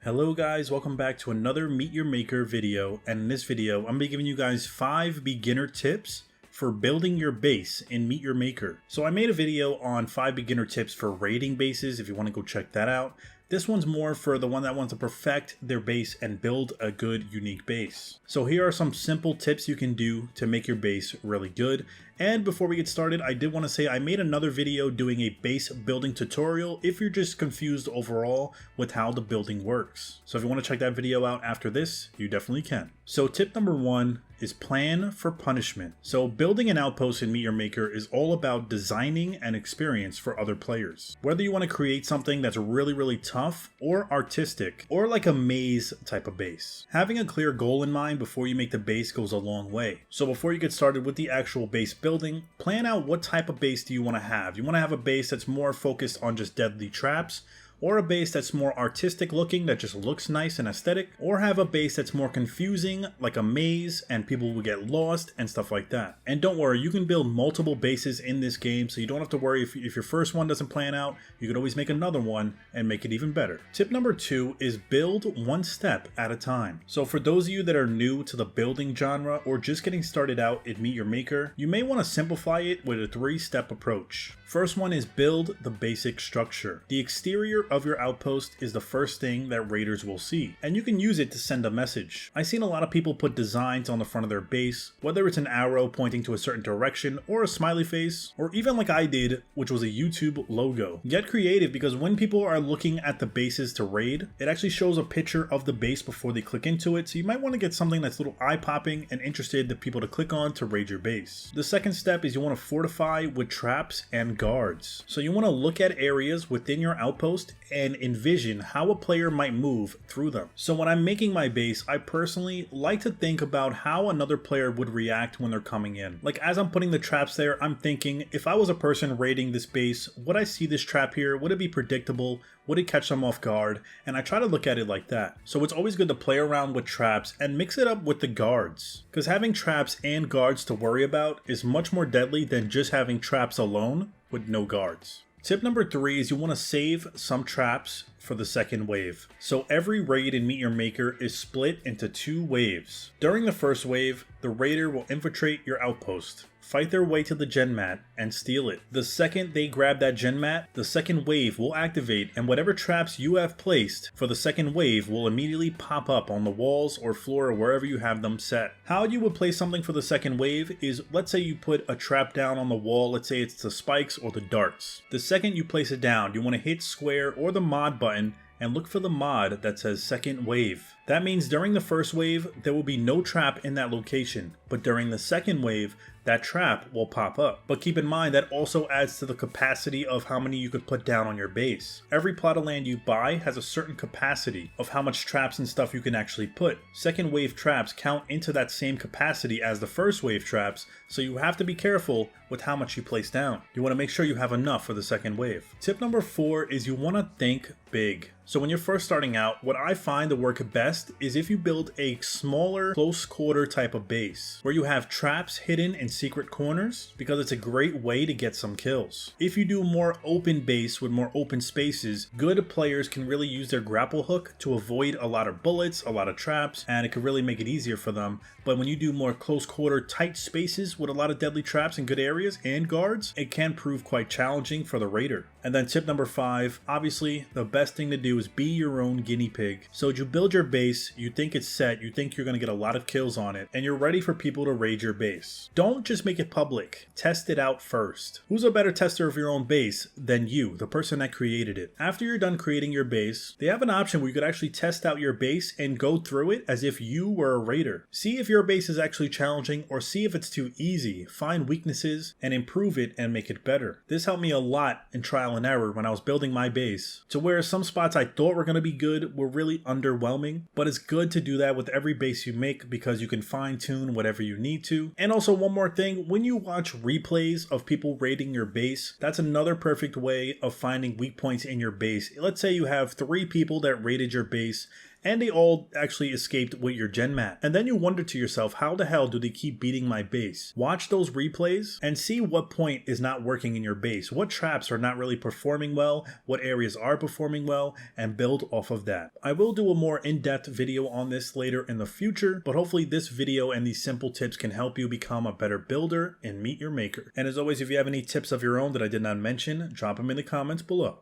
Hello guys, welcome back to another Meet Your Maker video, and in this video I'm going to be giving you guys 5 beginner tips for building your base in Meet Your Maker. So I made a video on 5 beginner tips for raiding bases if you want to go check that out. This one's more for the one that wants to perfect their base and build a good, unique base. So here are some simple tips you can do to make your base really good. And before we get started, I did want to say I made another video doing a base building tutorial if you're just confused overall with how the building works. So if you want to check that video out after this, you definitely can. So tip number 1 is plan for punishment. So building an outpost in Meet Your Maker is all about designing an experience for other players. Whether you want to create something that's really tough or artistic, or like a maze type of base. Having a clear goal in mind before you make the base goes a long way. So before you get started with the actual base building, plan out what type of base do you want to have. You want to have a base that's more focused on just deadly traps, or a base that's more artistic looking that just looks nice and aesthetic, or have a base that's more confusing like a maze and people will get lost and stuff like that. And don't worry, you can build multiple bases in this game, so you don't have to worry if your first one doesn't plan out. You can always make another one and make it even better. Tip number 2 is build one step at a time. So for those of you that are new to the building genre or just getting started out in Meet Your Maker, you may want to simplify it with a 3-step approach. First one is build the basic structure. The exterior of your outpost is the first thing that raiders will see, and you can use it to send a message. I've seen a lot of people put designs on the front of their base, whether it's an arrow pointing to a certain direction or a smiley face, or even like I did, which was a YouTube logo. Get creative, because when people are looking at the bases to raid, it actually shows a picture of the base before they click into it, so you might want to get something that's a little eye-popping and interested to people to click on to raid your base. The second step is you want to fortify with traps and guards. So you want to look at areas within your outpost and envision how a player might move through them. So when I'm making my base, I personally like to think about how another player would react when they're coming in. Like as I'm putting the traps there, I'm thinking, if I was a person raiding this base, would I see this trap here? Would it be predictable? Would it catch them off guard? And I try to look at it like that. So it's always good to play around with traps and mix it up with the guards, because having traps and guards to worry about is much more deadly than just having traps alone with no guards. Tip number 3 is you want to save some traps for the second wave. So every raid in Meet Your Maker is split into 2 waves. During the first wave, the raider will infiltrate your outpost, fight their way to the gen mat, and steal it. The second they grab that gen mat, the second wave will activate, and whatever traps you have placed for the second wave will immediately pop up on the walls or floor or wherever you have them set. How you would place something for the second wave is, let's say you put a trap down on the wall, let's say it's the spikes or the darts. The second you place it down, you want to hit square or the mod button and look for the mod that says second wave. That means during the first wave, there will be no trap in that location, but during the second wave, that trap will pop up. But keep in mind that also adds to the capacity of how many you could put down on your base. Every plot of land you buy has a certain capacity of how much traps and stuff you can actually put. Second wave traps count into that same capacity as the first wave traps, so you have to be careful with how much you place down. You want to make sure you have enough for the second wave. Tip number 4 is you want to think big. So when you're first starting out, what I find to work best is if you build a smaller, close quarter type of base, where you have traps hidden in secret corners, because it's a great way to get some kills. If you do more open base with more open spaces, good players can really use their grapple hook to avoid a lot of bullets, a lot of traps, and it could really make it easier for them. But when you do more close quarter, tight spaces with a lot of deadly traps in good areas and guards, it can prove quite challenging for the raider. And then tip number 5, obviously the best thing to do is be your own guinea pig. So you build your base, you think it's set, you think you're going to get a lot of kills on it, and you're ready for people to raid your base. Don't just make it public. Test it out first. Who's a better tester of your own base than you, the person that created it? After you're done creating your base, they have an option where you could actually test out your base and go through it as if you were a raider. See if your base is actually challenging, or see if it's too easy. Find weaknesses and improve it and make it better. This helped me a lot in trial and error when I was building my base, to where some spots I thought were going to be good were really underwhelming, but it's good to do that with every base you make, because you can fine tune whatever you need to. And also one more thing, when you watch replays of people raiding your base, that's another perfect way of finding weak points in your base. Let's say you have 3 people that raided your base and they all actually escaped with your gen mat. And then you wonder to yourself, how the hell do they keep beating my base? Watch those replays and see what point is not working in your base, what traps are not really performing well, what areas are performing well, and build off of that. I will do a more in-depth video on this later in the future, but hopefully this video and these simple tips can help you become a better builder and meet your maker. And as always, if you have any tips of your own that I did not mention, drop them in the comments below.